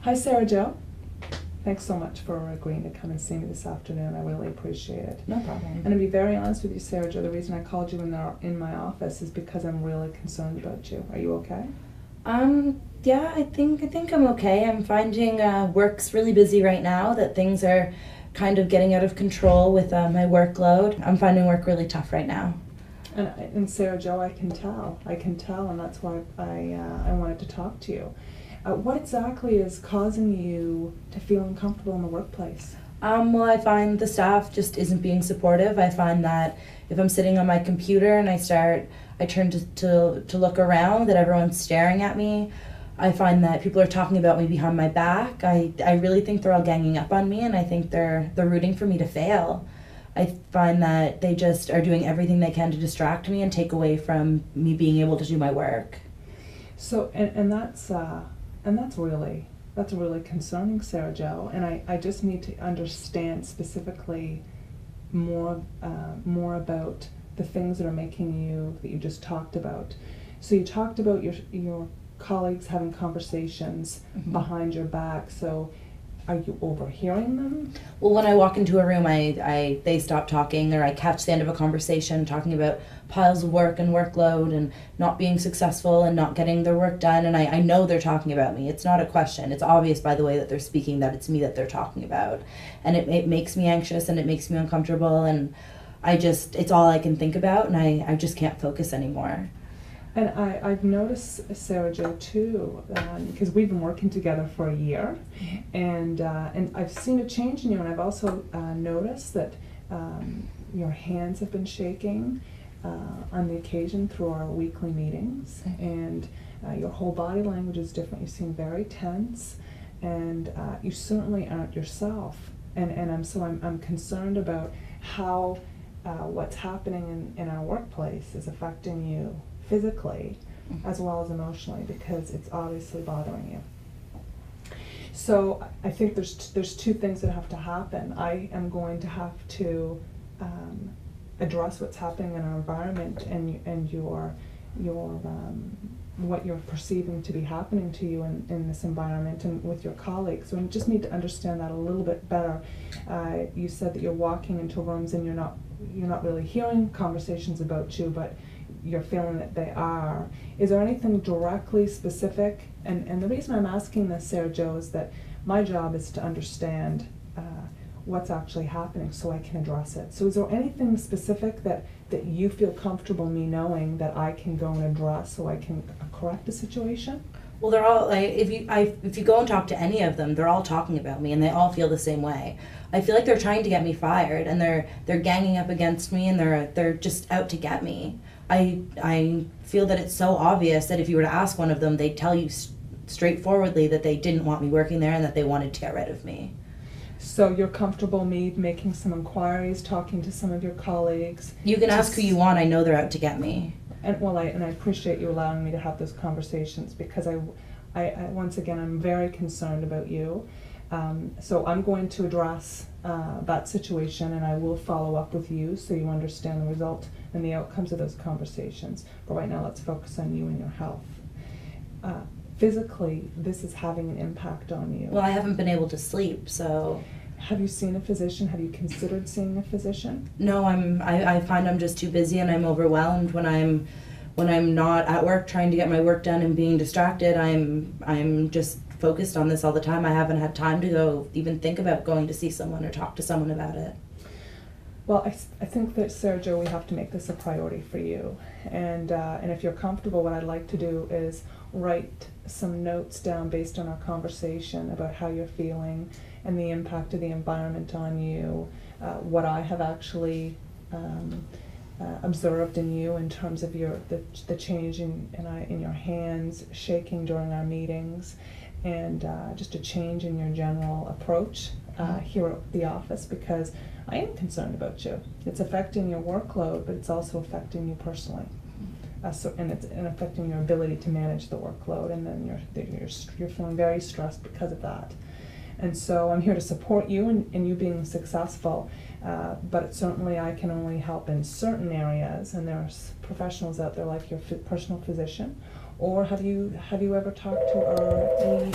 Hi, Sarah Jo. Thanks so much for agreeing to come and see me this afternoon. I really appreciate it. No problem. And to be very honest with you, Sarah Jo, the reason I called you in my office is because I'm really concerned about you. Are you okay? Yeah, I think I'm okay. I'm finding work's really busy right now, that things are kind of getting out of control with my workload. I'm finding work really tough right now. And Sarah Jo, I can tell, and that's why I wanted to talk to you. What exactly is causing you to feel uncomfortable in the workplace? Well, I find the staff just isn't being supportive. I find that if I'm sitting on my computer and I turn to look around, that everyone's staring at me. I find that people are talking about me behind my back. I really think they're all ganging up on me, and I think they're rooting for me to fail. I find that they just are doing everything they can to distract me and take away from me being able to do my work. So, and that's really concerning, Sarah Jo. And I just need to understand specifically more about the things that are making that you just talked about. So you talked about your colleagues having conversations behind your back. So are you overhearing them? Well, when I walk into a room, they stop talking, or I catch the end of a conversation talking about piles of work and workload and not being successful and not getting their work done, and I know they're talking about me. It's not a question. It's obvious by the way that they're speaking that it's me that they're talking about. And it makes me anxious and it makes me uncomfortable, and it's all I can think about, and I just can't focus anymore. And I've noticed, Sarah Jo, too, because we've been working together for a year, and I've seen a change in you, and I've also noticed that your hands have been shaking on the occasion through our weekly meetings, and your whole body language is different. You seem very tense, and you certainly aren't yourself. And I'm concerned about how what's happening in our workplace is affecting you physically as well as emotionally, because it's obviously bothering you. So I think there's two things that have to happen. I am going to have to address what's happening in our environment and your what you're perceiving to be happening to you in this environment and with your colleagues. So I just need to understand that a little bit better. You said that you're walking into rooms and you're not really hearing conversations about you, but you're feeling that they are. Is there anything directly specific? And the reason I'm asking this, Sarah Jo, is that my job is to understand what's actually happening so I can address it. So is there anything specific that you feel comfortable me knowing that I can go and address so I can correct the situation? Well, they're all if you go and talk to any of them, they're all talking about me, and they all feel the same way. I feel like they're trying to get me fired, and they're ganging up against me, and they're just out to get me. I feel that it's so obvious that if you were to ask one of them, they'd tell you straightforwardly that they didn't want me working there and that they wanted to get rid of me. So you're comfortable me making some inquiries, talking to some of your colleagues? You can ask who you want. I know they're out to get me. And I appreciate you allowing me to have those conversations, because I once again, I'm very concerned about you. So I'm going to address that situation, and I will follow up with you so you understand the result and the outcomes of those conversations. But right now, let's focus on you and your health. Physically, this is having an impact on you. Well, I haven't been able to sleep, so. Have you seen a physician? Have you considered seeing a physician? No, I find I'm just too busy, and I'm overwhelmed when I'm not at work trying to get my work done and being distracted. I'm just focused on this all the time. I haven't had time to go even think about going to see someone or talk to someone about it. Well, I think that, Sarah Jo, we have to make this a priority for you. And if you're comfortable, what I'd like to do is write some notes down based on our conversation about how you're feeling and the impact of the environment on you, what I have actually observed in you in terms of the change in your hands shaking during our meetings, and just a change in your general approach here at the office, because I am concerned about you. It's affecting your workload, but it's also affecting you personally. And it's affecting your ability to manage the workload, and then you're feeling very stressed because of that. And so I'm here to support you in you being successful, but certainly I can only help in certain areas, and there's professionals out there like your personal physician. Or have you ever talked to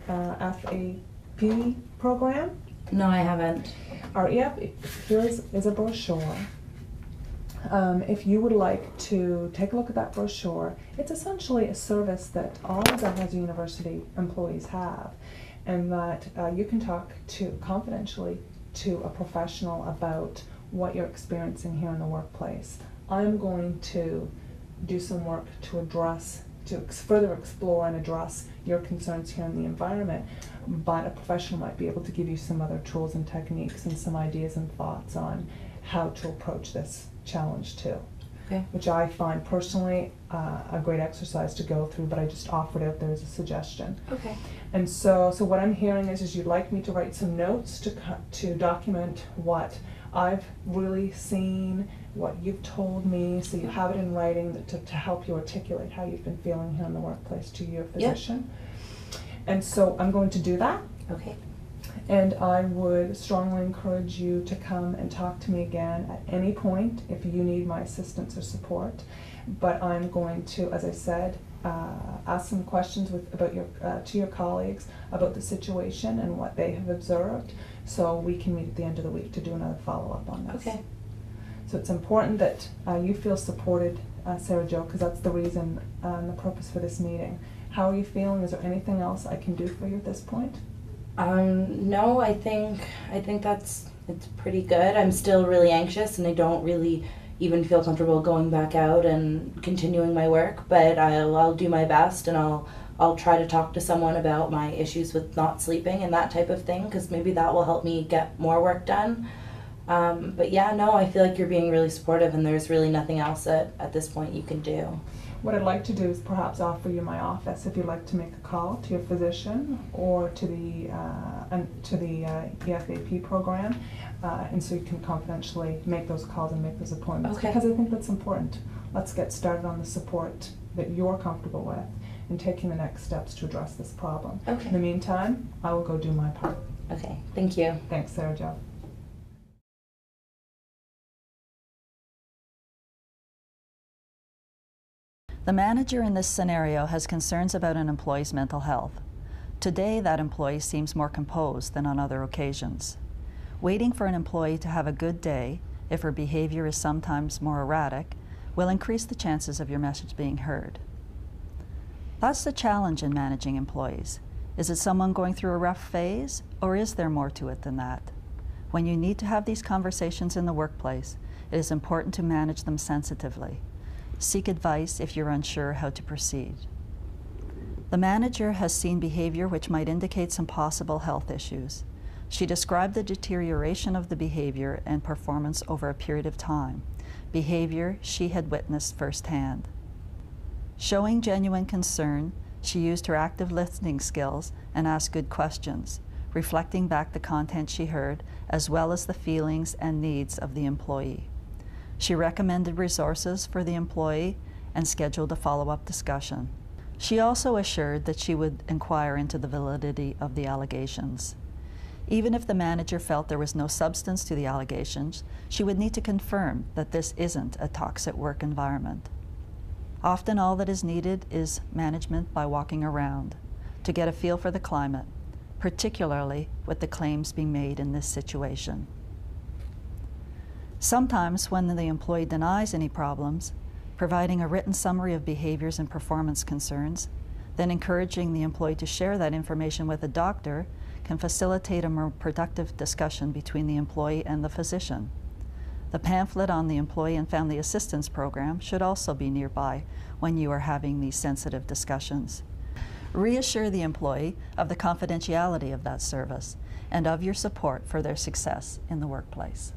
FAP program? No, I haven't. Yep, here is a brochure. If you would like to take a look at that brochure, it's essentially a service that all of Dalhousie University employees have, and that you can talk to confidentially to a professional about what you're experiencing here in the workplace. I'm going to do some work to address, to further explore and address your concerns here in the environment, but a professional might be able to give you some other tools and techniques and some ideas and thoughts on how to approach this challenge too. Okay. Which I find personally a great exercise to go through, but I just offered it there as a suggestion. Okay. And so what I'm hearing is you'd like me to write some notes to document what I've really seen, what you've told me, so you have it in writing to help you articulate how you've been feeling here in the workplace to your physician. Yep. And so I'm going to do that. Okay. And I would strongly encourage you to come and talk to me again at any point if you need my assistance or support. But I'm going to, as I said, ask some questions about to your colleagues about the situation and what they have observed, so we can meet at the end of the week to do another follow-up on this. Okay. So it's important that you feel supported, Sarah Jo, because that's the reason and the purpose for this meeting. How are you feeling? Is there anything else I can do for you at this point? No, I think it's pretty good. I'm still really anxious, and I don't really even feel comfortable going back out and continuing my work, but I'll do my best, and I'll try to talk to someone about my issues with not sleeping and that type of thing, because maybe that will help me get more work done. But yeah, no, I feel like you're being really supportive, and there's really nothing else at this point you can do. What I'd like to do is perhaps offer you my office if you'd like to make a call to your physician or to the EFAP program, and so you can confidentially make those calls and make those appointments. Okay. Because I think that's important. Let's get started on the support that you're comfortable with and taking the next steps to address this problem. Okay. In the meantime, I will go do my part. Okay, thank you. Thanks, Sarah Jo. The manager in this scenario has concerns about an employee's mental health. Today, that employee seems more composed than on other occasions. Waiting for an employee to have a good day, if her behavior is sometimes more erratic, will increase the chances of your message being heard. That's the challenge in managing employees. Is it someone going through a rough phase, or is there more to it than that? When you need to have these conversations in the workplace, it is important to manage them sensitively. Seek advice if you're unsure how to proceed. The manager has seen behavior which might indicate some possible health issues. She described the deterioration of the behavior and performance over a period of time, behavior she had witnessed firsthand. Showing genuine concern, she used her active listening skills and asked good questions, reflecting back the content she heard as well as the feelings and needs of the employee. She recommended resources for the employee and scheduled a follow-up discussion. She also assured that she would inquire into the validity of the allegations. Even if the manager felt there was no substance to the allegations, she would need to confirm that this isn't a toxic work environment. Often all that is needed is management by walking around to get a feel for the climate, particularly with the claims being made in this situation. Sometimes when the employee denies any problems, providing a written summary of behaviors and performance concerns, then encouraging the employee to share that information with a doctor can facilitate a more productive discussion between the employee and the physician. The pamphlet on the Employee and Family Assistance Program should also be nearby when you are having these sensitive discussions. Reassure the employee of the confidentiality of that service and of your support for their success in the workplace.